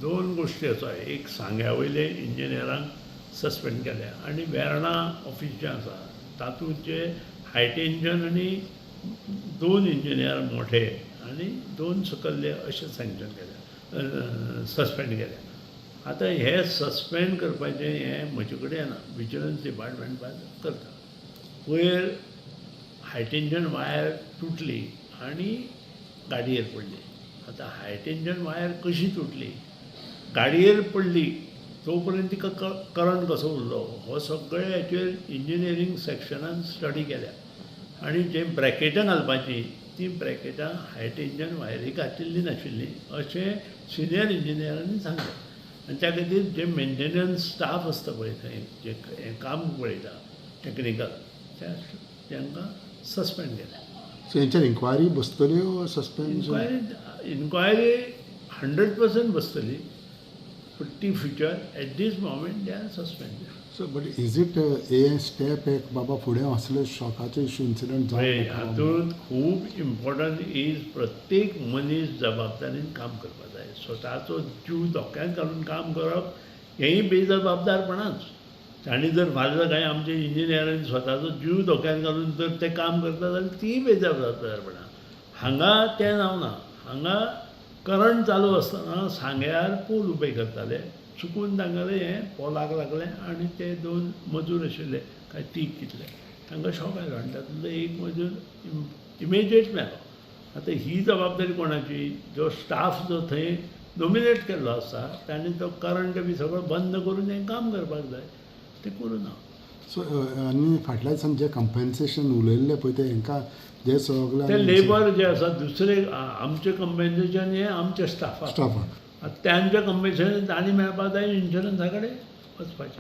दोन गोष्टी आसा. एक सांग्या वयले इंजिनियरांक सस्पेंड केल्या आनी वेर्णा ऑफिस जें आसा तातूंत जे हाय टेन्शन आनी 2 इंजिनियर मोठे आनी 2 सकल्ले अशें सँक्शन केल्या, सस्पेंड केल्या. आतां हे सस्पेंड करपाचें हें म्हजे कडेन ना, विजिलन्स डिपार्टमेंट करता. वयर हाय टेन्शन वायर तुटली आनी गाडयेर पडली. आतां हाय टेन्शन वायर कशी तुटली, गाडयेर पडली तो पर्यंत तिका करंट कसो उरलो, हो सगळे हाचेर इंजिनियरींग सॅक्शनान स्टडी केल्या. आनी जे ब्रॅकेटां घालपाची ती ब्रॅकेटां हाय टेन्शन वायरी घातिल्ली नाशिल्ली अशें सिनियर इंजिनियरांनी सांगलें. आनी त्या खातीर जे मेंटेनन्स स्टाफ आसता पळय थंय जे हें काम पळयता टॅक्निकल तांकां सस्पेंड केलें. सो हेंचेर इन्क्वायरी बसतली ओ सस्पेंड? इन्क्वायरी 100% बसतली. बट ती future at this moment they are suspended. So but is it a step एक बाबा फुडें असले शॉकाचे इन्सिडंट हातूंत खूब इम्पॉर्टंट इज प्रत्येक मनीस जबाबदारीन काम करपाक जाय. स्वताचो जीव धोक्यात घालून काम करप हेंय बेजबाबदारपणाच. तांणी जर फाल्यां काय आमच्या इंजिनियरांनी स्वताचो जीव धोक्यात घालून जर ते काम करता जाल्यार ती बेजबाबदारपणां. हांगा तें जावना. हांगा करंट चालू आसतना सांग्यार पोल उबे करताले, चुकून तांगेलें हें पोलाक लागलें आनी ते 2 मजूर आशिल्ले काय 3 कितले तांकां शॉक आयलो आनी तातूंतलो एक मजूर इमिजिएट मेलो. आतां ही जबाबदारी कोणाची? जो स्टाफ जो थंय नॉमिनेट केल्लो आसता तांणी तो करंट बी सगळो बंद करून हें काम करपाक जाय, तें करूं ना. सो आनी फाटल्या दिसान जे कंपेन्सेशन उलयल्लें पळय ते हांकां जे सगळे ते लेबर जे आसा दुसरे आमचें कंपेन्सेशन हें आमच्या स्टाफाक. स्टाफाक त्यांच्या कंपेन्सेशन तांणी मेळपाक जाय इन्शुरन्सा कडेन वचपाचें.